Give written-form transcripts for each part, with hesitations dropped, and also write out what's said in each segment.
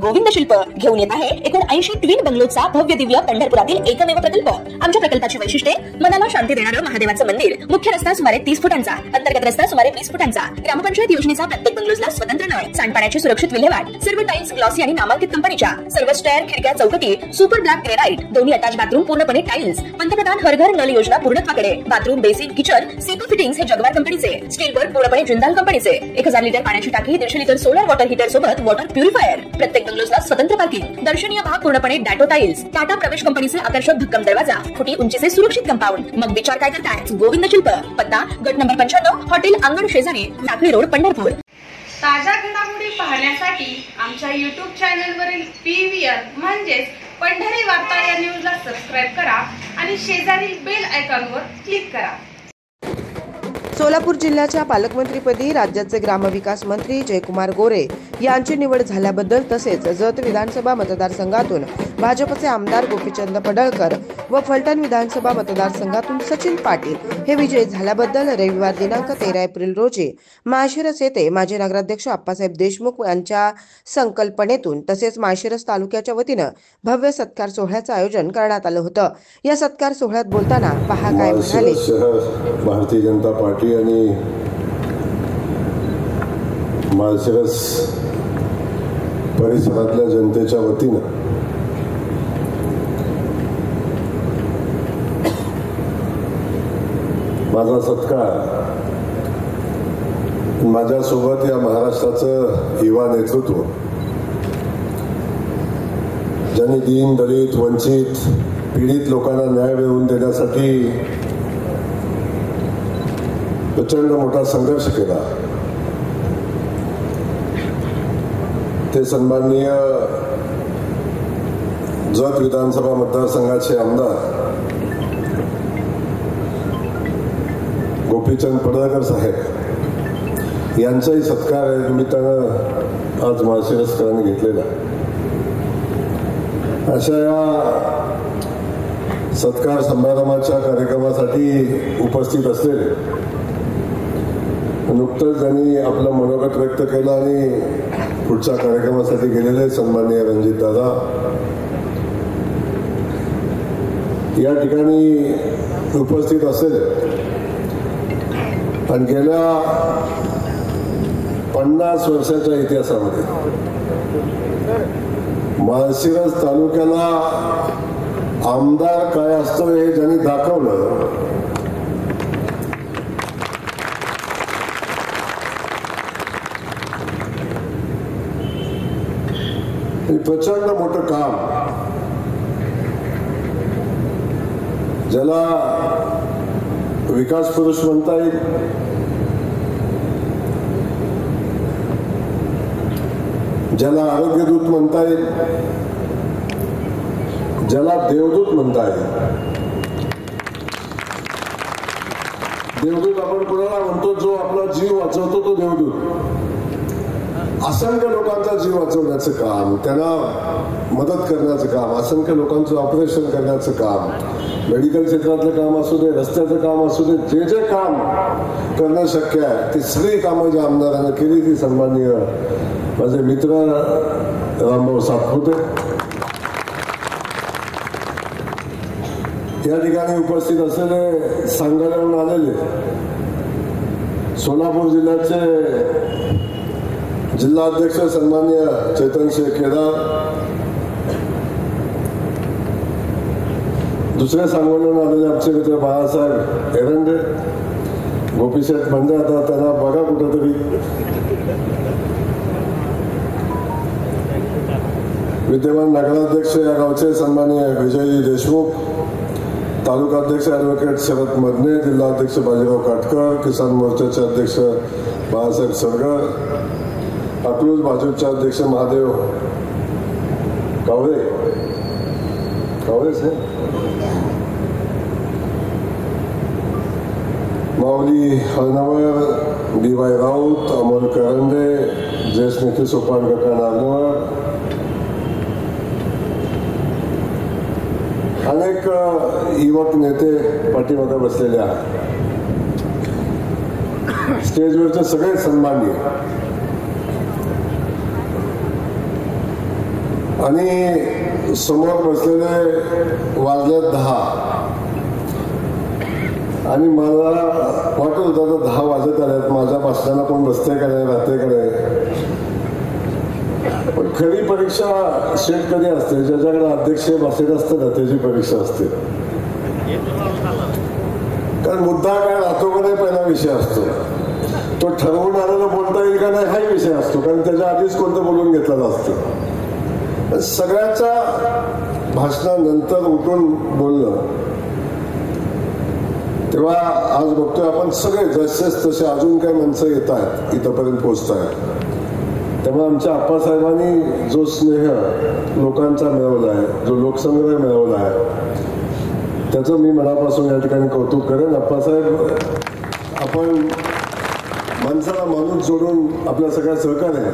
गोविंद शिल्प घेऊन येत आहे 79 ट्विन बंगलोचा भव्य दिव्य पंढरपुरातील एकमेव प्रकल्प। आमच्या प्रकल्पाची वैशिष्ट्ये मनाला शांती देणारं महादेवाचं मंदिर, मुख्य रस्ता सुमारे 30 फुटांचा, अंतर्गत रस्ता सुमारे 20 फुटांचा, ग्रामपंचायत योजनेचा प्रत्येक बंगलोजला स्वतंत्र नळ, सांडपाण्याची सुरक्षित विल्हेवाट, सर्व टाइल्स ग्लॉसी आणि नामांकित कंपनीच्या, सर्व स्टेअर, खिडक्या, चौकटी सुपर ब्लॅक ग्रेनाइट, दोन्ही अटॅच बाथरूम पूर्णपणे टाइल्स, पंतप्रधान हर घर नल योजना पूर्णत्वाकडे, बाथरूम, बेसिन, किचन, सीटू फिटिंग्स हे जगवार कंपनीचे, स्टील वर्क पूर्णपणे जिंदाल कंपनीचे, 1000 लिटर पाण्याची टाकी, 150 लिटर सोलर वॉटर हीटर सोबत वॉटर प्युरिफायर, प्रत्येक बंगलोजला स्वतंत्र पार्किंग, दर्शनीय भाग पूर्णपणे डॅटो टाइल्स, टाटा प्रवेश कंपनीचे आकर्षक भक्कम दरवाजा, फुटी उंचीचे सुरक्षित कंपाऊंड। मग विचार काय करताय? गोविंद शिल्प, पत्ता गट नंबर 95, हॉटेल अंगण शेजारी, टाकळी रोड, पंढरपूर। ताज्या घडामोडी पाहण्यासाठी आमच्या YouTube चॅनलवरील PVR म्हणजेच पंढरी वार्ता या न्यूजला सबस्क्राइब करा आणि शेजारील बेल आयकॉनवर क्लिक करा। सोलापूर जिल्ह्याच्या पालकमंत्रीपदी राज्याचे ग्रामविकास मंत्री जयकुमार गोरे यांची निवड झाल्याबद्दल तसेच जत विधानसभा मतदारसंघातून भाजपचे आमदार गोपीचंद पडळकर व फलटण विधानसभा मतदारसंघातून सचिन पाटील हे विजयी झाल्याबद्दल रविवार दिनांक 13 एप्रिल रोजी माळशिरस येथे माजी नगराध्यक्ष आप्पासाहेब देशमुख यांच्या संकल्पनेतून तसेच माळशिरस तालुक्याच्या वतीनं भव्य सत्कार सोहळ्याचं आयोजन करण्यात आलं होतं। या सत्कार सोहळ्यात बोलताना पहा काय म्हणाले। भारतीय जनता पार्टी आणि माळशिरस परिसरातल्या जनतेच्या वतीनं माझा सत्कार, माझ्यासोबत या महाराष्ट्राचं युवा नेतृत्व, ज्यांनी दीन दलित वंचित पीडित लोकांना न्याय मिळवून देण्यासाठी प्रचंड मोठा संघर्ष केला, ते सन्माननीय जत विधानसभा मतदारसंघाचे आमदार गोपीचंद पडळकर साहेब यांचाही सत्कार या निमित्तानं आज माळशिरसकरांनी घेतलेला। अशा या सत्कार समारंभाच्या कार्यक्रमासाठी उपस्थित असलेले नुकतंच त्यांनी आपलं मनोगत व्यक्त केलं आणि पुढच्या कार्यक्रमासाठी गेलेले सन्माननीय रणजित दादा या ठिकाणी उपस्थित असेल आणि गेल्या 50 वर्षाच्या इतिहासामध्ये माळशिरस तालुक्याला आमदार काय असतो हे ज्यांनी दाखवलं प्रचंड मोठं काम, ज्याला विकास पुरुष म्हणता येईल, ज्याला आरोग्यदूत म्हणता येईल, ज्याला देवदूत म्हणता येईल। देवदूत आपण कोणाला म्हणतो? जो आपला जीव वाचवतो तो देवदूत। असंख्य लोकांचा जीव वाचवण्याचं काम, त्यांना मदत करण्याचं काम, असंख्य लोकांचं ऑपरेशन करण्याचं काम, मेडिकल क्षेत्रातलं काम असू दे, रस्त्याचं काम असू दे, जे जे काम करणं शक्य आहे ती सगळी कामं ज्या आमदारांनी केली ती सन्माननीय माझे मित्र रामभाऊ सातपुते या ठिकाणी उपस्थित असलेले, सांगलीहून आलेले सोलापूर जिल्ह्याचे जिल्हाध्यक्ष सन्माननीय चैतन्य केदार, दुसरे सांगलीहून आलेले आमचे मित्र बाळासाहेब एरंडे, गोपीशेठ म्हणजे आता त्यांना बघा कुठेतरी, विद्यमान नगराध्यक्ष या गावचे सन्माननीय विजयजी देशमुख, तालुकाध्यक्ष ॲडव्होकेट शरद मदने, जिल्हाध्यक्ष बाजीराव काटकर, किसान मोर्चाचे अध्यक्ष बाळासाहेब सरगर, अकलूज भाजपचे अध्यक्ष महादेव कावळे माऊली हळनवर, DY राऊत, अमोल करंडे, ज्येष्ठ नेते सोपान काका नागनवर, अनेक युवक नेते पाठीमागे बसलेले आहेत। स्टेजवरचे सगळे सन्माननीय आणि समोर बसलेले वाजले 10 आणि मला वाटत होतं 10 वाजत आलेत, माझ्या भाषणाला कोण बसते का नाही राहते का नाही. पण खरी परीक्षा शेट कधी असते, ज्याच्याकडे अध्यक्ष बसेल असतं ना त्याची परीक्षा असते. कारण मुद्दा काय राहतो का नाही पहिला विषय असतो, तो ठरवून आलेला बोलता येईल का नाही हाही विषय असतो, कारण त्याच्या आधीच कोणतं बोलून घेतलं असतं. सगळ्यांच्या भाषणानंतर उठून बोलणं, तेव्हा आज बघतोय आपण सगळे जसेच तसे अजून काही माणसं येत आहेत, इथंपर्यंत पोहोचत आहेत. तेव्हा आमच्या आप्पासाहेबांनी जो स्नेह लोकांचा मिळवला आहे, जो लोकसंग्रह मिळवला आहे, त्याचं मी मनापासून या ठिकाणी कौतुक करेन. आप्पासाहेब, आपण माणसाला माणूस जोडून आपल्या सगळ्या सहकार्य,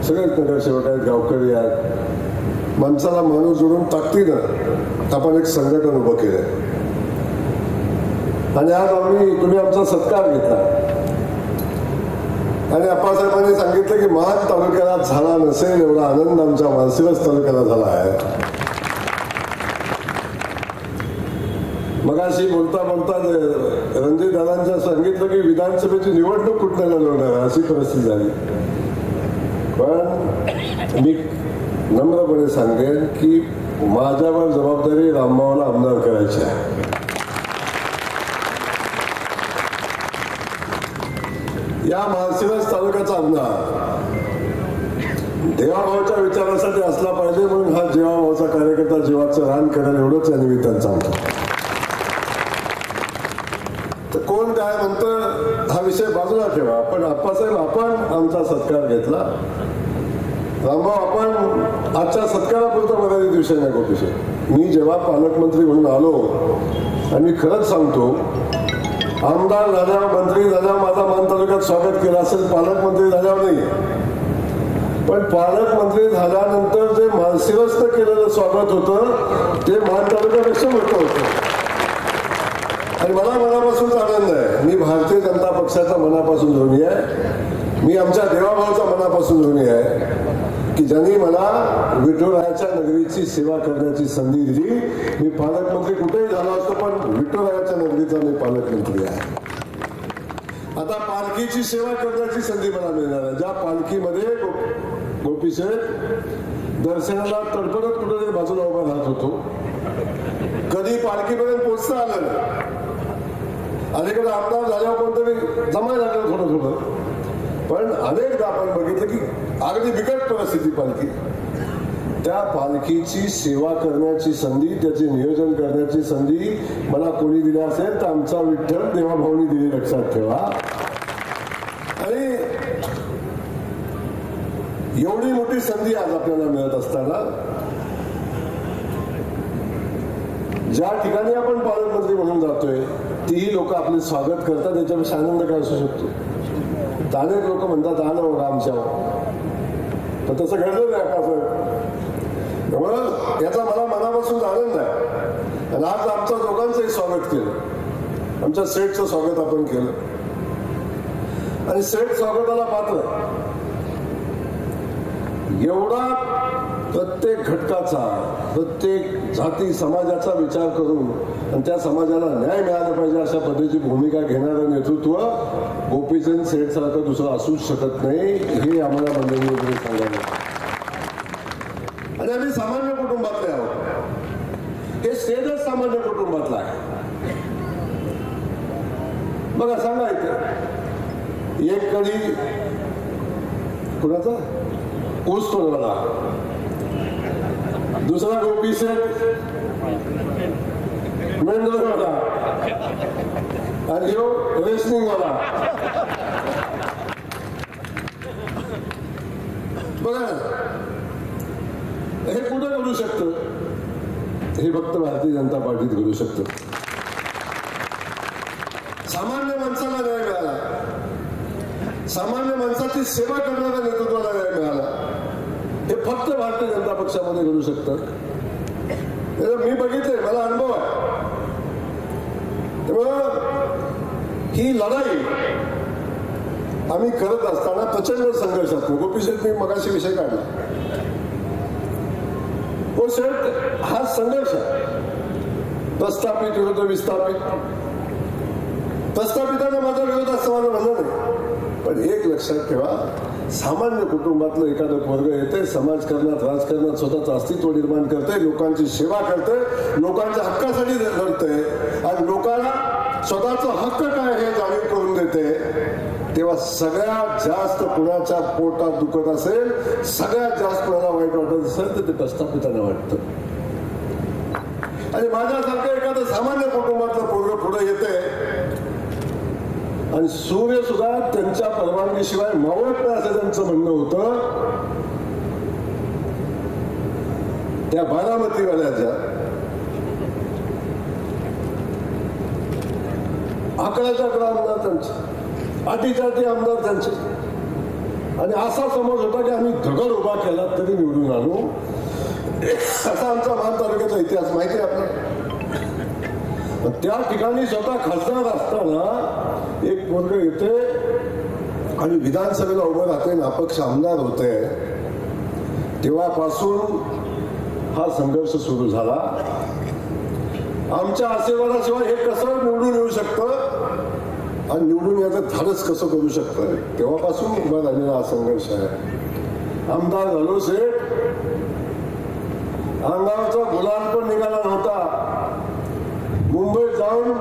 सगळेच नगरसेवक आहेत, गावकरी आहेत, माणसाला माणूस जोडून ताकदीनं आपण एक संघटन उभं केलंय. आणि आज तुम्ही आमचा सत्कार घेतला आणि आप्पासाहेबांनी सांगितलं की महाड तालुक्याला झाला नसेल एवढा आनंद आमच्या माळशिरस तालुक्याला झाला आहे. मगाशी बोलता बोलता रणजित दादांच्या सांगितलं की विधानसभेची निवडणूक कुठल्या लढवणार अशी परिस्थिती झाली. पण मी नम्रपणे सांगेन की माझ्यावर जबाबदारी रामभाऊला आमदार करायची आहे. या माळशिरस तालुक्याचा आमदार देवाभाऊच्या विचारासाठी असला पाहिजे, म्हणून हा देवाभाऊचा कार्यकर्ता जीवाचं रान करेल एवढंच या निमित्तानं सांगतो. तर कोण काय म्हणतं हा विषय बाजूला ठेवा, पण आप्पासाहेब आपण आमचा सत्कार घेतला. रामभाऊ, आपण आजच्या सत्कारापुरता मर्यादित विषय नाही गोपीशे. मी जेव्हा पालकमंत्री म्हणून आलो, आणि मी खरंच सांगतो, आमदार झाल्यावर मंत्री झाल्यावर माझा मान तालुक्यात स्वागत केलं असेल, पालकमंत्री झाल्यावर नाही. पण पालकमंत्री झाल्यानंतर जे माळशिरसनं केलेलं स्वागत होतं ते मान तालुक्यापेक्षा मोठं होतं. आणि मला मनापासून आनंद आहे. मी भारतीय जनता पक्षाचा मनापासून ऋणी आहे, मी आमच्या देवाभाऊचा मनापासून ऋणी आहे की ज्यांनी मला विठुरायाच्या नगरीची सेवा करण्याची संधी दिली. मी पालकमंत्री कुठेही झालो असतो, पण विठुरायाच्या नगरीचा मी पालकमंत्री आहे. आता पालखीची सेवा करण्याची संधी मला मिळणार आहे. ज्या पालखीमध्ये गोपीशेठ दर्शनाला तडफडत कुठेतरी बाजूला उभा राहत होतो, कधी पालखीपर्यंत पोहोचता आलं नाही. अलीकडे आमदार झाल्यावर कोणतरी जमा झालं थोडं थोडं, पण अनेकदा आपण बघितलं की अगदी बिकट परिस्थिती पालखी. त्या पालखीची सेवा करण्याची संधी, त्याचे नियोजन करण्याची संधी मला कोणी दिली असेल तर आमचा विठ्ठल देवाभाऊनी दिली, लक्षात ठेवा. आणि एवढी मोठी संधी आज आपल्याला मिळत असताना ज्या ठिकाणी आपण पालकमंत्री म्हणून जातोय तीही लोक आपले स्वागत करतात, त्याच्यापेक्षा आनंद काय असू शकतो. अनेक लोक म्हणतात आलं बघा आमच्यावर, पण तसं घडलं नाही का सर. त्यामुळं याचा मला मनापासून आनंद आहे. आणि आज आमच्या दोघांचंही स्वागत केलं, आमच्या सेठचं स्वागत आपण केलं. आणि सेठ स्वागताला पात्र एवढा प्रत्येक घटकाचा, प्रत्येक जाती समाजाचा विचार करून आणि त्या समाजाला न्याय मिळाला पाहिजे अशा पद्धतीची भूमिका घेणारं नेतृत्व गोपीचंद सेठ सारखं दुसरं असूच शकत नाही, हे आम्हाला बंधुनी सांगायला. आणि आम्ही सामान्य कुटुंबातले आहोत, हे सेठच सामान्य कुटुंबातलं आहे. बघा सांगा इथे एक कधी कुणाचा ऊस तोडवाला, दुसरा गोपीशेठ मेंढरवाला आणि रेशनिंगवाला. बघा हे कुठं घडू शकतं, हे फक्त भारतीय जनता पार्टीत घडू शकतं. सामान्य माणसाला न्याय मिळाला, सामान्य माणसाची सेवा करणाऱ्या नेतृत्वाला न्याय मिळाला, हे फक्त भारतीय जनता पक्षामध्ये घडू शकतं. मी बघितलंय, मला अनुभव आहे. त्यामुळं ही लढाई आम्ही करत असताना प्रचंड संघर्षात, गोपीशेठ मी मगाशी विषय काढला, शेठ हा संघर्ष प्रस्थापित विरुद्ध विस्थापित. प्रस्थापितांना माझा विरोध असं माझं म्हणणं नाही, पण एक लक्षात ठेवा, सामान्य कुटुंबातलं एखादं पोरग येते, समाजकारणात राजकारणात स्वतःचं अस्तित्व निर्माण करते, लोकांची सेवा करते, लोकांच्या हक्कासाठी लढते आणि लोकांना स्वतःचा हक्क काय हे जाणीव करून देते, तेव्हा सगळ्यात जास्त कुणाच्या पोटात दुखत असेल, सगळ्यात जास्त कुणाला वाईट वाटत असेल तर ते प्रस्थापितांना वाटतं. आणि माझ्यासारखं एखादं सामान्य कुटुंबातलं पोरग पुढे येते आणि सूर्य सुद्धा त्यांच्या परवानगीशिवाय मावळत नाही असं त्यांचं म्हणणं होतं. त्या बारामतीवाल्याच्या आकड्याच्या आमदार त्यांचे, आटीचाटी आमदार त्यांचे, आणि असा समज होता की आम्ही दगड उभा केला तरी निवडून आणू, असा आमचा मान तालुक्याचा इतिहास माहिती आहे आपल्याला. त्या ठिकाणी स्वतः खासदार असताना एक पोरग येते आणि विधानसभेला उभं राहते, अपक्ष आमदार होते. तेव्हापासून हा संघर्ष सुरू झाला. आमच्या आशीर्वादाशिवाय हे कसं निवडून येऊ शकतं आणि निवडून याचं धाडस कसं करू शकतं, तेव्हापासून उभा राहिलेला हा संघर्ष आहे. आमदार झालो शेठ, अंगावरचा गुलाल पण निघाला नव्हता. मुंबईत जाऊन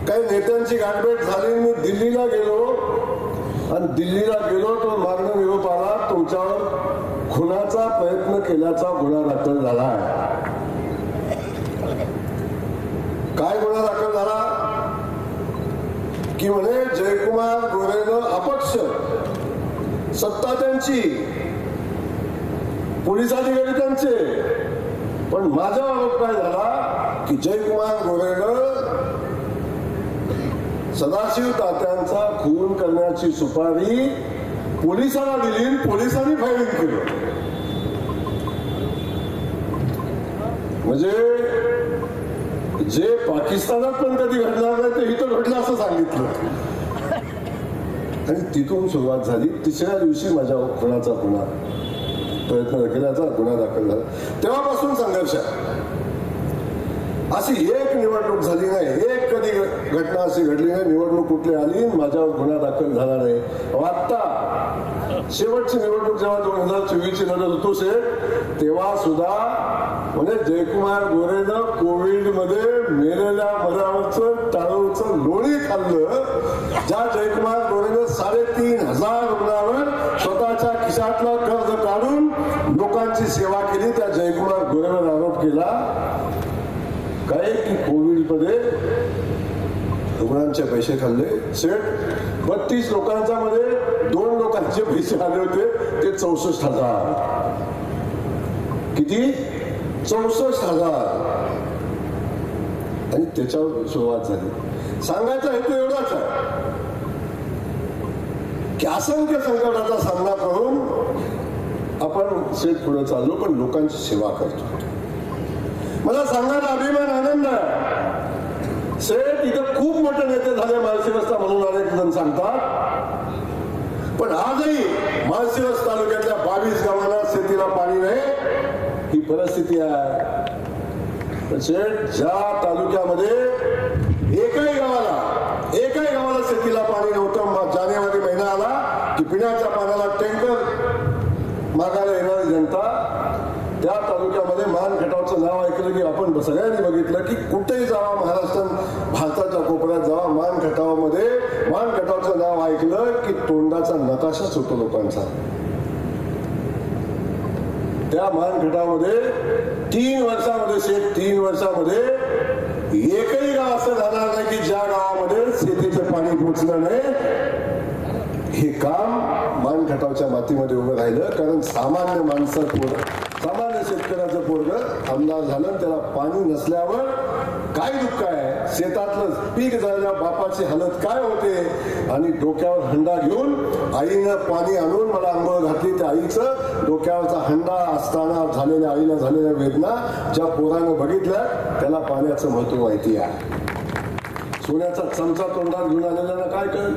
काही नेत्यांची गाठभेट झाली, मी दिल्लीला गेलो आणि दिल्लीला गेलो तो मागणं निरोप आला, तुमच्यावर खुनाचा प्रयत्न केल्याचा गुन्हा दाखल झाला आहे. काय गुन्हा दाखल झाला की म्हणे जयकुमार गोरेनं अपक्ष, सत्ता त्यांची, पोलीस अधिकारी त्यांचे, पण माझा आरोप काय झाला की जयकुमार गोरेनं सदाशिव तात्यांचा खून करण्याची सुपारी पोलिसांना दिली, पोलिसांनी फायरिंग केलं. म्हणजे जे पाकिस्तानात पण कधी घडणार नाही ते इथं घडलं असं सांगितलं. आणि तिथून सुरुवात झाली. तिसऱ्या दिवशी माझ्या खुनाचा गुन्हा, प्रयत्न केल्याचा गुन्हा दाखल झाला. तेव्हापासून संघर्ष. अशी एक निवडणूक झाली नाही, एक कधी घटना अशी घडली नाही, निवडणूक कुठली आली माझ्यावर गुन्हा दाखल झाला नाही. आता शेवटची निवडणूक जेव्हा 2024ची लढत होतो शेठ, तेव्हा सुद्धा म्हणजे जयकुमार गोरेनं कोविडमध्ये मेलेल्या मरावरचं टाळूचं लोणी खाल्लं. ज्या जयकुमार गोरेनं 3,500 रुपयावर स्वतःच्या खिशातलं कर्ज काढून लोकांची सेवा केली, त्या जयकुमार गोरेवर आरोप केला काय की कोविडमध्ये रुग्णांचे पैसे खाल्ले. सेठ 32 लोकांच्या मध्ये 2 लोकांचे पैसे आले होते, ते 64,000. किती? 64,000. आणि त्याच्यावर सुरुवात झाली. सांगायचा हेतू एवढाच आहे की असंख्य संकटाचा सामना करून आपण सेठ पुढे चाललो, पण लोकांची सेवा करतो. मला सांगायला अभिमान, आनंद आहे. सेठ इथं खूप मोठे नेते झाले माळशिरस्ता म्हणून अनेक जण सांगतात, पण आजही माळशिरस तालुक्यातल्या 22 गावांना शेतीला पाणी नाही, ही परिस्थिती आहे. सेठ ज्या तालुक्यामध्ये एकही गावाला शेतीला पाणी नव्हतं, जानेवारी महिना आला की पिण्याच्या पाण्याला टँकर मागायला येणारी जनता, त्या तालुक्यामध्ये मानखटावचं नाव ऐकलं की आपण सगळ्यांनी बघितलं की कुठेही जावा महाराष्ट्रात, भारताच्या कोपऱ्यात जावा, मानखटावामध्ये मानखटावचं नाव ऐकलं की तोंडाचा नकाशाच होतो लोकांचा. त्या मानखटावामध्ये 3 वर्षामध्ये एकही गाव असं जाणार नाही की ज्या गावामध्ये शेतीचं पाणी पोचलं नाही. हे काम मानखटावच्या मातीमध्ये उभं राहिलं, कारण सामान्य सामान्य शेतकऱ्याचं पोरग आमदार झालं, त्याला पाणी नसल्यावर काय दुःख आहे, शेतातलं पीक झाल्यावर बापाची हालत काय होते. आणि डोक्यावर हंडा घेऊन आईनं पाणी आणून मला आंघोळ घातली, त्या आईचं डोक्यावरचा हंडा असताना झालेल्या आईला झालेल्या वेदना ज्या पोरानं बघितल्या त्याला पाण्याचं महत्व माहिती आहे. सोन्याचा चमचा तोंडात घेऊन आलेल्याला काय कळेल.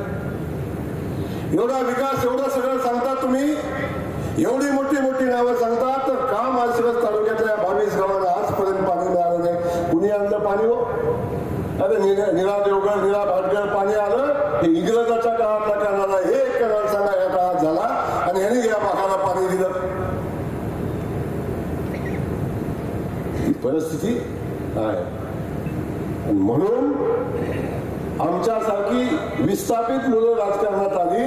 एवढा विकास, एवढं सगळं सांगता तुम्ही, एवढी मोठी नावं सांगता, तर का माळशिरस तालुक्यातल्या परिस्थिती आहे. आणि म्हणून आमच्यासारखी विस्थापित मुलं राजकारणात आली,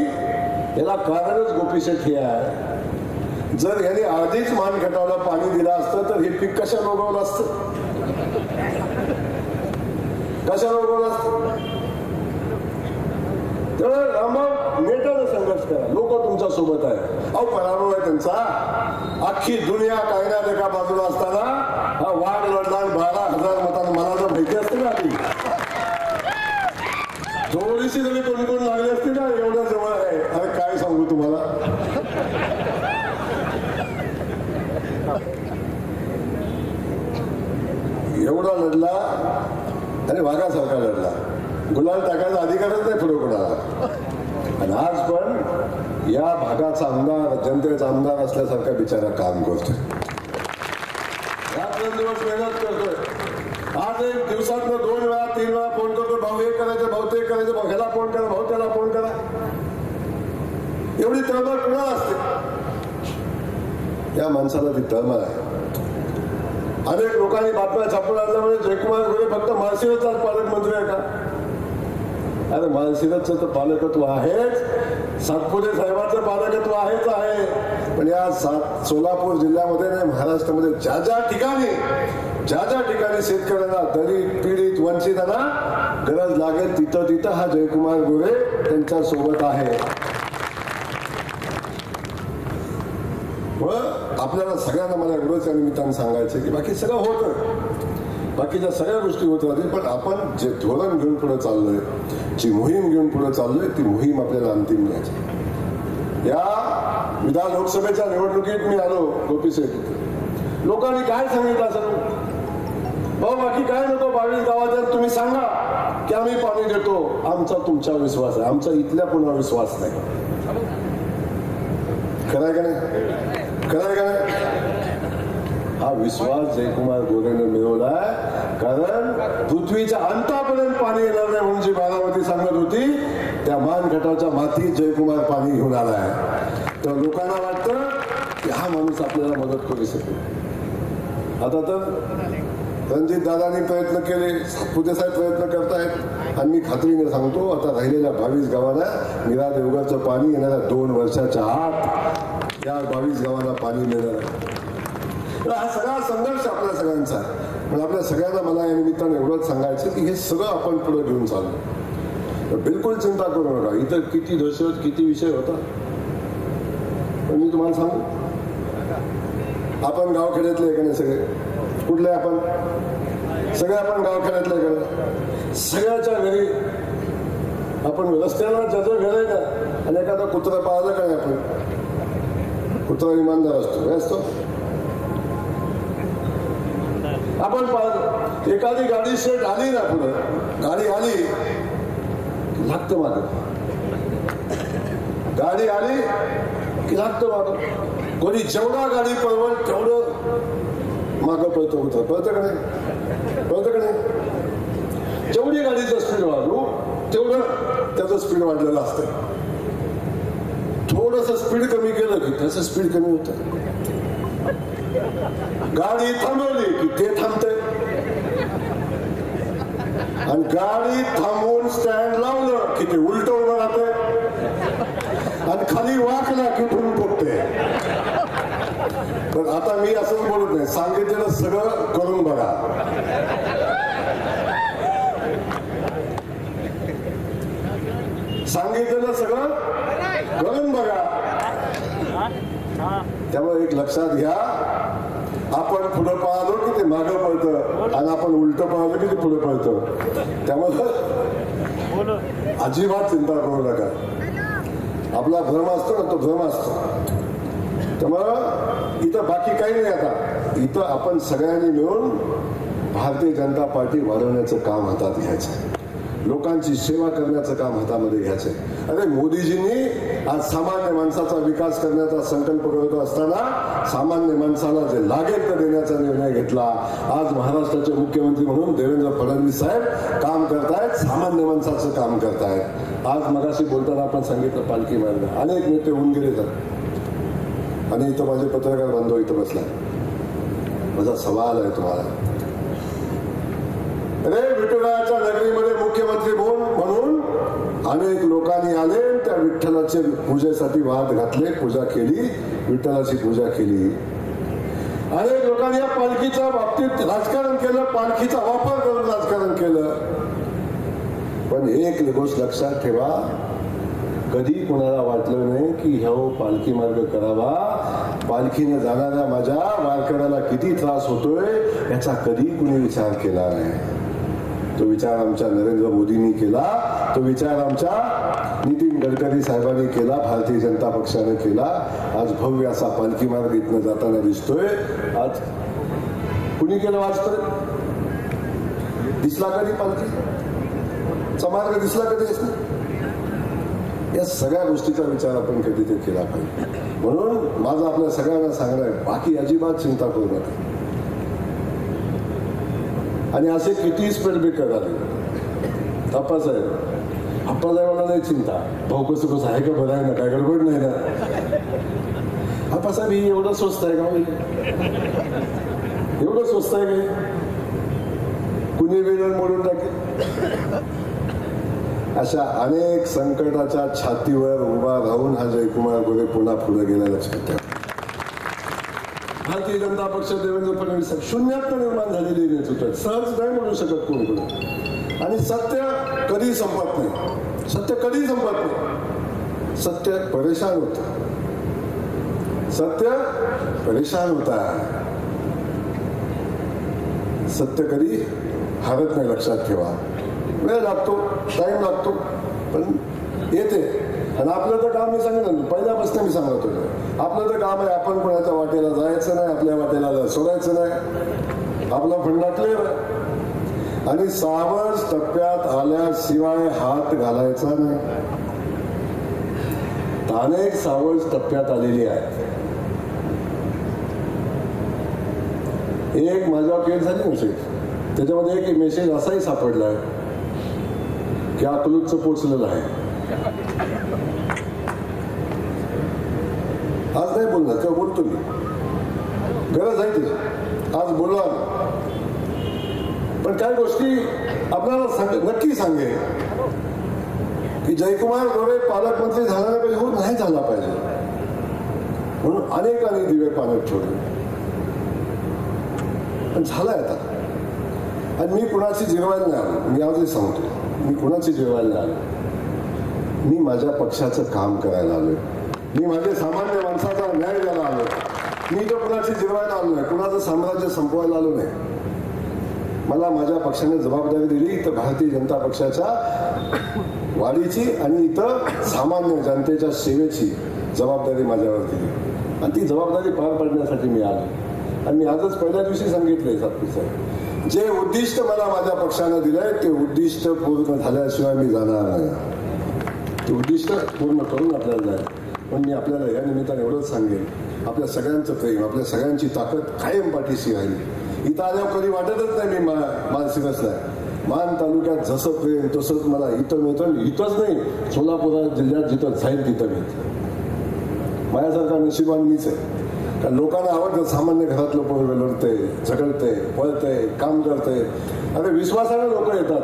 याला कारणच गोपीशेठ हे आहे. जर यांनी आधीच मानखटावला पाणी दिलं असतं तर हे पीक कशाला उगवलं असतं, कशाला उगवलं असतं. तर मग नेटानं संघर्ष करा, लोक तुमच्या सोबत आहे. अहो पराभव आहे त्यांचा, अख्खी दुनिया काही ना एका बाजूला असताना हा वाढ लढला 12,000 मतांना. मला तर माहिती असते ना आधी, थोडीशी जरी कोण लागली असते ना, एवढं जवळ आहे. अरे काय सांगू तुम्हाला. एवढा लढला आणि वाघासारखा लढला, गुलाल टाकायचा अधिकारच नाही पुढे कोणाला. आणि आज पण या भागाचा आमदार, जनतेचा आमदार असल्यासारखा बिचारा काम करतोय, रात्रंदिवस मेहनत करतोय. आज एक दिवसातनं 2 वेळा 3 वेळा फोन करतो, भाऊ हे करायचं, भाऊ ते करायचं, भाऊ ह्याला फोन करा, भाऊ त्याला फोन करा. एवढी तळमळ कुणाला असते. या माणसाला ती तळमळ आहे. अनेक लोकांनी बातम्या छापून आणल्यामुळे जयकुमार गोरे फक्त माळशिरसचाच पालकमंत्री आहे का. अरे माळशिरसचं तर पालकत्व आहेच, सातपुते साहेबांचं पालकत्व आहेच आहे. पण या सोलापूर जिल्ह्यामध्ये नाही, महाराष्ट्रामध्ये ज्या ज्या ठिकाणी शेतकऱ्यांना, दलित, पीडित, वंचितांना गरज लागेल तिथं तिथं हा जयकुमार गोरे त्यांच्या सोबत आहे. आपल्याला सगळ्यांना मला एवढंच या निमित्तानं सांगायचं की बाकी सगळं होतं, बाकीच्या सगळ्या गोष्टी होत राहतील, पण आपण जे धोरण घेऊन पुढे चाललोय, जी मोहीम घेऊन पुढे चाललोय, ती मोहीम आपल्याला अंतिम न्यायची. या लोकसभेच्या निवडणुकीत मी आलो गोपीशेठ, लोकांनी काय सांगितलं असं, भाऊ बाकी काय नको, 22 गावात तुम्ही सांगा की आम्ही पाणी देतो. आमचा तुमच्यावर विश्वास आहे, आमचा इथल्या पुन्हा विश्वास नाही. खरंय का नाही, खरंय का नाही. हा विश्वास जयकुमार गोरेने मिळवलाय, कारण पृथ्वीच्या अंतापर्यंत पाणी येणार नाही म्हणून जी बारामती सांगत होती, त्या मानखटावच्या मातीत जयकुमार पाणी घेऊन आलाय. तर लोकांना वाटतं की हा माणूस आपल्याला मदत करू शकेल. आता तर रणजित दादांनी प्रयत्न केले, सातपुते साहेब प्रयत्न करतायत, आणि मी खात्रीने सांगतो आता राहिलेल्या 22 गावांना मीरा देवगडचं पाणी येणाऱ्या 2 वर्षाच्या आत या 22 गावांना पाणी मिळणार. हा सगळा संघर्ष आपल्या सगळ्यांचा आहे. पण आपल्या सगळ्यांना मला या निमित्तानं एवढंच सांगायचं की हे सगळं आपण पुढे घेऊन चाललो. बिलकुल चिंता करू नका. इथं किती दहशत, किती विषय होता, पण मी तुम्हाला सांगू, आपण गावखेड्यातले आहे का नाही, सगळे कुठले आपण, सगळे आपण गावखेड्यातले का, सगळ्याच्या घरी आपण रस्त्याला ज्याचं घर आहे ना, आणि एखादा कुत्रा पाळलं का नाही, आपण कुत्रा इमानदार असतो, काय असतो आपण पाहतो. एखादी गाडी सेट आली ना, पुढं गाडी आली लागतं माग, गाडी आली की लागतं माग. कोणी जेवढा गाडी पळवल तेवढं मागं पळतं होतं, पळतं का नाही, पळतं का नाही. जेवढी गाडीचं स्पीड वाढवू तेवढं त्याचं स्पीड वाढलेलं असतं. थोडस स्पीड कमी केलं की त्याचं स्पीड कमी होतं. गाडी थांबवली की ते थांबते, आणि गाडी थांबवून स्टँड लावलं की ते उलट उभं राहते, आणि खाली वाकला की ठुन फुटते. पण आता मी असंच बोलत नाही, सांगितलेलं सगळं करून बघा. सांगितलेलं सगळं करून बघा. त्यामुळे एक लक्षात घ्या, आपण पुढे पाहिलो की ते मागं पळतं, आणि आपण उलट पाहिलं की ते पुढे पळतं. त्यामुळे अजिबात चिंता करू नका. आपला भ्रम असतो ना, तो भ्रम असतो. त्यामुळं इथं बाकी काही नाही. आता इथं आपण सगळ्यांनी मिळून भारतीय जनता पार्टी वाढवण्याचं काम हातात घ्यायचं, लोकांची सेवा करण्याचं काम हातामध्ये घ्यायचंय. अरे मोदीजींनी आज सामान्य माणसाचा विकास करण्याचा संकल्प करत असताना सामान्य माणसाला जे लागेल ते देण्याचा निर्णय घेतला. आज महाराष्ट्राचे मुख्यमंत्री म्हणून देवेंद्र फडणवीस साहेब काम करतायत, सामान्य माणसाचं काम करतायत. आज मगाशी बोलताना आपण सांगितलं पालखी मार्ग, अनेक नेते होऊन गेले तर, आणि इथं माझे पत्रकार बांधव इथं बसला, माझा सवाल आहे तुम्हाला. अरे विठ्ठलाच्या नगरीमध्ये मुख्यमंत्री म्हणून अनेक लोकांनी आले, त्या विठ्ठलाच्या पूजेसाठी वाद घातले, पूजा केली, विठ्ठलाची पूजा केली. अनेक लोकांनी या पालखीच्या बाबतीत राजकारण केलं, पालखीचा वापर करून राजकारण केलं. पण एक गोष्ट लक्षात ठेवा, कधी कुणाला वाटलं नाही की ह्यो पालखी मार्ग करावा, पालखीने जाणाऱ्या माझ्या वारकऱ्याला किती त्रास होतोय याचा कधी कुणी विचार केला नाही. तो विचार आमच्या नरेंद्र मोदींनी केला, तो विचार आमच्या नितीन गडकरी साहेबांनी केला, भारतीय जनता पक्षाने केला. आज भव्य असा पालखी मार्ग इथनं जाताना दिसतोय. आज कुणी केलं आजपर्यंत? दिसला कधी पालखीचा मार्ग? दिसला कधी? या सगळ्या गोष्टीचा विचार आपण कधी ते केला पाहिजे. म्हणून माझं आपल्या सगळ्यांना सांगणं आहे, बाकी अजिबात चिंता करू नका. आणि असे किती स्पीड ब्रेकर आले. आप्पासाहेबांना नाही चिंता, भाऊ कसं कसं आहे का, बरं आहे ना, काय गडबड नाही ना. आप्पासाहेब ही एवढं स्वस्त आहे का? एवढं स्वस्त आहे का? कुणी वेळ मोडून टाकेल. अशा अनेक संकटाच्या छातीवर उभा राहून हा जयकुमार गोरे पुन्हा पुढे गेला. लक्षात ठेवा, भारतीय जनता पक्ष देवेंद्र फडणवीस शून्यात निर्माण झालेली नेतृत्व सहज नाही म्हणू शकत कोण कोणी. आणि सत्य कधी संपत नाही, सत्य कधी संपत नाही. सत्य परेशान होत, सत्य परेशान होता. सत्य कधी हारत नाही. लक्षात ठेवा, वेळ लागतो, टाइम लागतो, पण येते. आणि आपलं तर काम, मी सांगितलं पहिल्यापासून, मी सांगत होतो, आपलं तर काम आहे आपण कोणाच्या वाटेला जायचं नाही, आपल्या वाटेला सोडायचं नाही. आपला फंडा क्लिअर आहे. आणि 6व्या टप्प्यात आल्याशिवाय हात घालायचा नाही. अनेक 6व्या टप्प्यात आलेली आहेत. एक माझ्या केस झाली मेसेज, त्याच्यामध्ये एक मेसेज असाही सापडला आहे की अकलूजचं पोचलेलं आहे. आज नाही बोलणार, तेव्हा बोलतो मी, गरज आहे ती, आज बोलला. पण काही गोष्टी आपल्याला नक्की सांगेल की जयकुमार गोरे पालकमंत्री झाला नाही पाहिजे, नाही झाला पाहिजे म्हणून अनेकांनी दिवे पाण्यात ठेवले. पण झालाय आता. आणि मी कुणाची जिरवायला नाही आलो, मी आजही सांगतो, मी कुणाची जिरवायला नाही आलो. मी माझ्या पक्षाचं काम करायला आलोय. मी माझ्या सामान्य माणसाचा न्याय द्यायला आलो. मी तो कुणाची जिरवायला आलो नाही, कुणाचं साम्राज्य संपवायला आलो नाही. मला माझ्या पक्षाने जबाबदारी दिली तर भारतीय जनता पक्षाच्या वाढीची आणि इथं सामान्य जनतेच्या सेवेची जबाबदारी माझ्यावर दिली. आणि ती जबाबदारी पार पाडण्यासाठी मी आलो. आणि मी आजच पहिल्या दिवशी सांगितलंय सातपुते साहेब, जे उद्दिष्ट मला माझ्या पक्षानं दिलंय ते उद्दिष्ट पूर्ण झाल्याशिवाय मी जाणार नाही. ते उद्दिष्ट पूर्ण करून आपल्याला जाईल. पण मी आपल्याला या निमित्ताने एवढंच सांगेन, आपल्या सगळ्यांचं प्रेम, आपल्या सगळ्यांची ताकद कायम पाठीशी राहिली. इथं आल्यावर कधी वाटतच नाही मी मानसिकच नाही. मान तालुक्यात जसं प्रेम तसंच मला इथं मिळतं. इथंच नाही, सोलापूर जिल्ह्यात जिथं जाईल तिथं मिळतं. माझ्यासारखा नशिबान मीच आहे. कारण लोकांना आवडतं, सामान्य घरातलं पोरगं लढतंय, झगडतंय, पळतंय, काम करतंय. अरे विश्वासाने लोक येतात.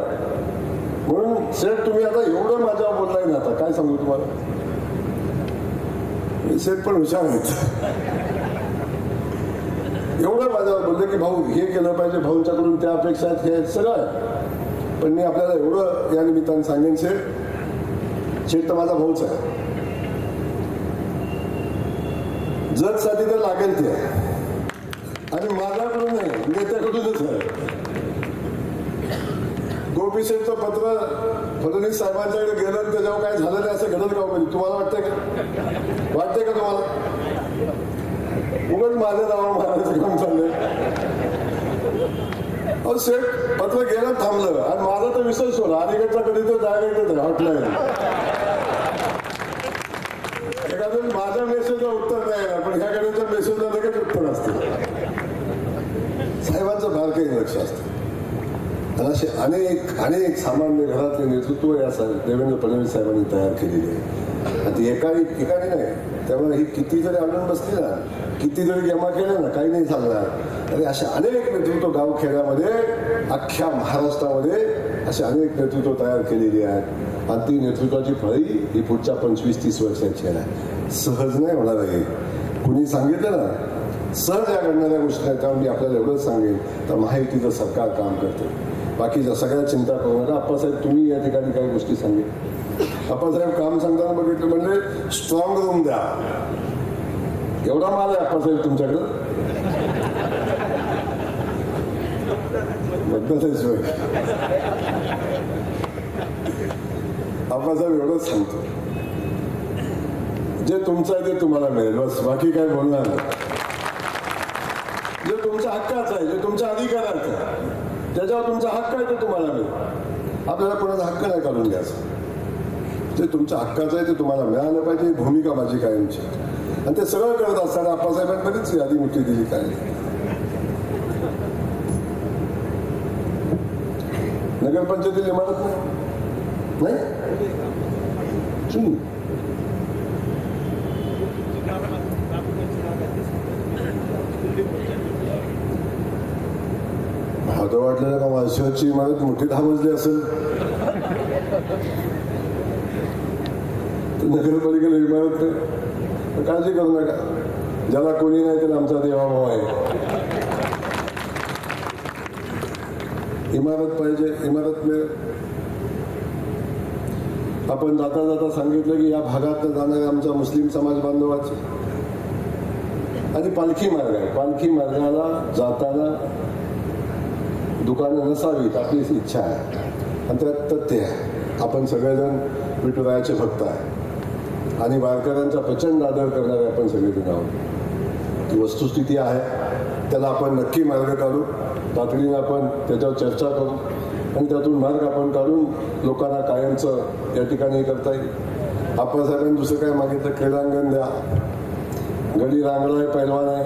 म्हणून सेठ तुम्ही आता एवढं माझ्यावर बोललाय ना, आता काय सांगू तुम्हाला. सेठ पण हुशार आहेत. एवढं माझ्यावर बोलले की भाऊ हे केलं पाहिजे, भाऊंच्याकडून त्या अपेक्षा आहेत, हे सगळं. पण मी आपल्याला एवढं या निमित्ताने सांगेन, शेठ तर माझा भाऊच आहे. जजसाठी तर लागेल ते, आणि माझ्याकडून नाही, नेत्याकडूनच आहे. गोपी शेठचं पत्र फडणवीस साहेबांच्याकडे गेलं, त्याच्यावर काय झालं नाही असं घडलं का कधी? तुम्हाला वाटतंय का? वाटतंय का तुम्हाला? उगाच माझ्या नावावर मारायचं काम चाललंय. अहो शेठ पत्र गेलं, थांबलं, आणि माझा तर विषय सोडा. अलीकडचा कधी तर डायरेक्टच हॉटलाईन. एखादं माझ्या मेसेजला उत्तर नाही, पण ह्या गाडीच्या मेसेजला लगेच उत्तर असते. साहेबांचं बारकाईने लक्ष असतं. आणि असे अनेक अनेक सामान्य घरातले नेतृत्व या देवेंद्र फडणवीस साहेबांनी तयार केलेले आहे. आता एकाही ठिकाणी नाही. त्यामुळे ही किती जरी आणून बसली ना, किती जरी जमा केलं ना, काही नाही चालणार. आणि असे अनेक नेतृत्व गावखेड्यामध्ये, अख्ख्या महाराष्ट्रामध्ये असे अनेक नेतृत्व तयार केलेली आहेत. आणि ती नेतृत्वाची फळी ही पुढच्या 25-30 वर्षाची आहे. सहज नाही होणार आहे. कुणी सांगितलं ना सहज या घडणाऱ्या गोष्टी आहेत. त्यामुळे मी आपल्याला एवढंच सांगेन, तर महायुतीचं सरकार काम करतं. बाकीच्या सगळ्या चिंता करू नका. आप्पासाहेब तुम्ही या ठिकाणी काही गोष्टी सांगेल. आप्पासाहेब काम सांगताना बघितलं म्हणजे स्ट्रॉंग रूम द्या. एवढा माल आहे आप्पासाहेब तुमच्याकडं. बद्दल आप्पासाहेब एवढंच सांगतो, जे तुमचं आहे ते तुम्हाला मिळेल, बस. बाकी काय बोलणार नाही. जे तुमच्या हक्काचं आहे, जे तुमच्या अधिकाराचं आहे, ज्याच्यावर तुमचा हक्क आहे ते तुम्हाला मिळेल. आपल्याला कोणाचा हक्क नाही काढून द्यायचा. जे तुमच्या हक्काचं आहे ते तुम्हाला मिळालं पाहिजे, ही भूमिका माझी कायमची. आणि ते सगळं करत असताना आप्पासाहेबांनी बरीच यादी मोठी दिली. काय नगरपंचायतीला इमारत नाही. आता वाटलं का माळशिरसची इमारत मोठी 10 मजली असेल, नगरपालिकेला इमारत नाही. काळजी करू नका. ज्याला कोणी नाही त्याला आमचा देवाभाव आहे. इमारत पाहिजे, इमारत मिळेल. आपण जाता जाता सांगितलं की या भागात जाणाऱ्या आमच्या मुस्लिम समाज बांधवाचे आणि पालखी मार्ग आहे. पालखी मार्गाला जाताना दुकानं नसावीत आपली इच्छा आहे. आणि त्यात तथ्य आहे, आपण सगळेजण विठुरायाचे भक्त आहे आणि वारकऱ्यांचा प्रचंड आदर करणारे आपण सगळेजण आहोत. ती वस्तुस्थिती आहे, त्याला आपण नक्की मार्ग काढू. तातडीने आपण त्याच्यावर चर्चा करू आणि त्यातून मार्ग आपण काढून लोकांना कायमचं या ठिकाणी करता येईल. आप्पासाहेबांनी दुसरं काय मागितलं, क्रीडांगण द्या. गडी रांगडा आहे, पैलवान आहे.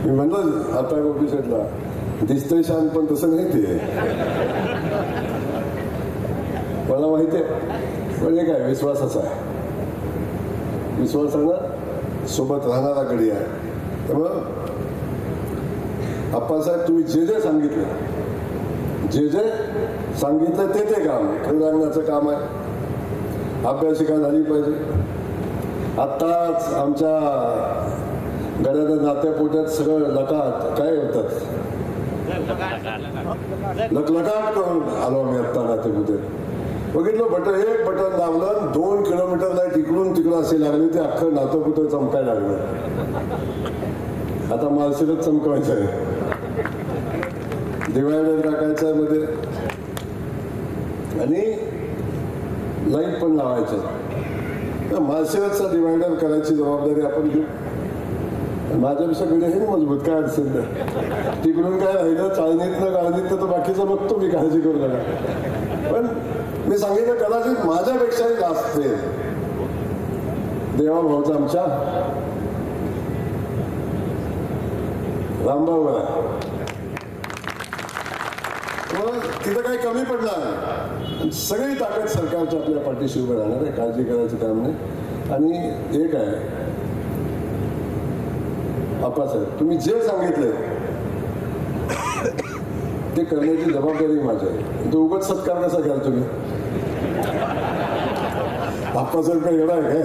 मी म्हणलं आता ऑफिसला दिसतंय शांत, पण तसं नाही ते. मला माहिती आहे, पण हे काय विश्वासाचं आहे. विश्वासानं सोबत राहणारा गडी आहे. त्यामुळं आप्पासाहेब तुम्ही जे जे सांगितलं ते काम क्रीडांगणाचं काम आहे. अभ्यासिका झाली पाहिजे. आत्ताच आमच्या गड्याच्या नात्यापोट्यात सगळं लकाट काय होतात, लकलकाट करून आलो आम्ही. आत्ता नातेपुत्यात बघितलं, एक बटन दाबलं, 2 किलोमीटर लाईट इकडून तिकडं असे लागले, ते अख्खं नातेपुतं चमकायला लागलं. आता माळशिरस चमकवायचं आहे, डिवायडर टाकायचं आहे मध्ये आणि लाईट पण लावायचं. माळशिरसचा डिवायडर करायची जबाबदारी आपण घेऊ. माझ्यापेक्षा गडी आहे ना मजबूत, काय अडचण नाही. तिकडून काय राहिलं चाळणीतनं गाळणीतनं तर बाकीचं बघतो मी, काळजी करू नका. पण मी सांगितलं कदाचित माझ्यापेक्षाही जास्त देवाभाऊचा आमच्या रामभाऊवर आहे. तिथं काही कमी पडणार नाही. सगळी ताकद सरकारच्या आपल्या पाठीशी उभं राहणार आहे. काळजी करायचं काम नाही. आणि एक आहे आप्पासाहेब, तुम्ही जे सांगितलंय ते करण्याची जबाबदारी माझी आहे. तो उगाच सत्कार कसा घ्याल तुम्ही? आप्पासाहेब काय एवढा आहे काय?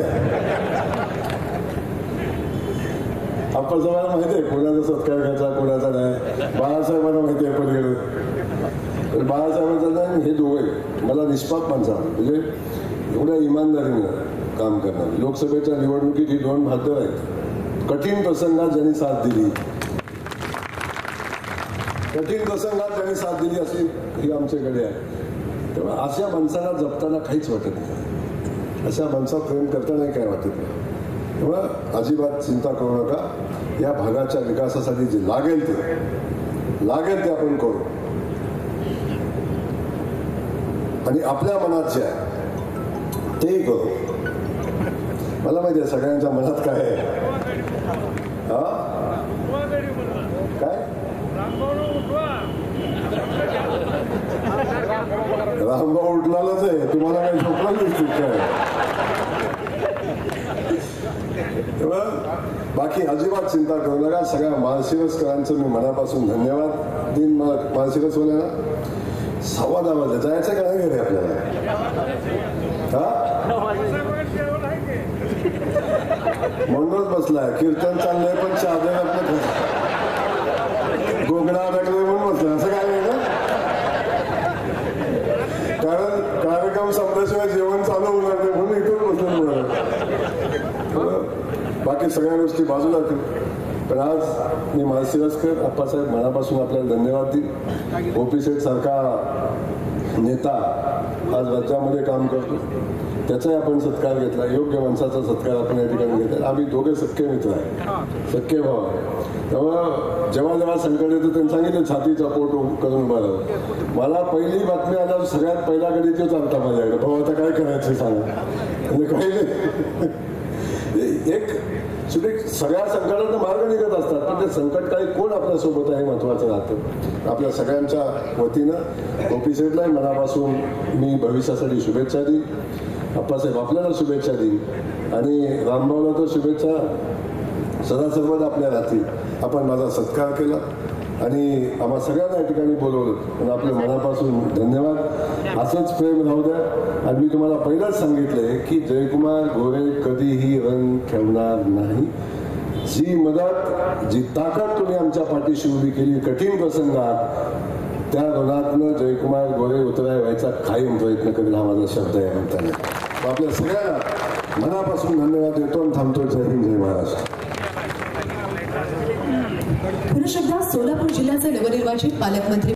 आप्पासाहेबांना माहिती आहे कोणाचा सत्कार घ्यायचा कोणाचा नाही. बाळासाहेबांना माहिती आहे पलीकडे. बाळासाहेबांचा नाही, हे दोघे मला निष्पाप माणसं, म्हणजे एवढ्या इमानदारीनं काम करणार. लोकसभेच्या निवडणुकीत ही 2 भाद्र आहेत. कठीण प्रसंगात ज्यांनी साथ दिली, अशी ही आमच्याकडे आहे. तेव्हा अशा माणसाला जपताना काहीच वाटत नाही. अशा माणसात प्रेम करताना काय वाटत नाही. तेव्हा अजिबात चिंता करू नका. या भागाच्या विकासासाठी जे लागेल ते आपण करू. आणि आपल्या मनात जे आहे ते करू. मला माहिती आहे सगळ्यांच्या मनात काय आहे. काय रामभाऊ उठलाच आहे, तुम्हाला काय काय. तेव्हा बाकी अजिबात चिंता करू नका. सगळ्या माळशिरसकरांचं मी मनापासून धन्यवाद देईन. मला माळशिरसवाल्यांना 10:15 वाजले जायचं का नाही घरी आपल्याला? म्हणूनच बसलाय. कीर्तन चाललंय पण चादर आपलं गोगडा अडकलंय म्हणून बसलाय. असं काय नाही ना, कारण कार्यक्रम संपल्याशिवाय जेवण चालू होणार नाही म्हणून इथून बसलं. बाकी सगळ्या गोष्टी बाजूला ठेवू. पण आज मी माळशिरसकर अप्पासाहेब मनापासून आपल्याला धन्यवाद देईन. ओपी सेठ सारखा नेता आज राज्यामध्ये काम करतो, त्याचाही आपण सत्कार घेतला. योग्य माणसाचा सत्कार आपण या ठिकाणी घेतला. आम्ही दोघे सख्खे मित्र आहे, सख्खे भाव आहे. तेव्हा जेव्हा जेव्हा संकट येतं त्यांनी सांगितलं छातीचा पोट करून उभा राहू. मला पहिली बातमी आल्यावर सगळ्यात पहिला कधी तो चालता माझ्याकडे, भाऊ आता काय करायचं सांगा. म्हणजे काही नाही, एक सगळ्या संकटातून मार्ग निघत असतात, पण ते संकट काही कोण आपल्यासोबत आहे महत्वाचं राहतं. आपल्या सगळ्यांच्या वतीनं ओपी सेठलाही मनापासून मी भविष्यासाठी शुभेच्छा देईन. अप्पासाहेब आपल्याला शुभेच्छा देईन आणि रामभाऊला तर शुभेच्छा सदा सर्वदा आपल्या राहतील. आपण माझा सत्कार केला आणि आम्हा सगळ्यांना या ठिकाणी बोलवलं, पण आपल्या मनापासून धन्यवाद. असंच प्रेम राहू द्या. आणि मी तुम्हाला पहिलाच सांगितलंय की जयकुमार गोरे कधीही रंग ठेवणार नाही. जी मदत जी ताकद तुम्ही आमच्या पाठीशी उभी केली कठीण प्रसंगात, त्या ऋणातनं जयकुमार गोरे उतराय व्हायचा कायम प्रयत्न करेल. हा माझा शब्द आहे म्हणताना आपल्या सगळ्यांना मनापासून धन्यवाद देतो आणि थांबतो. जय हिंद, जय महाराष्ट्र. पुरुषोत्तम सोलापूर जिल्ह्याचे नवनिर्वाचित पालकमंत्री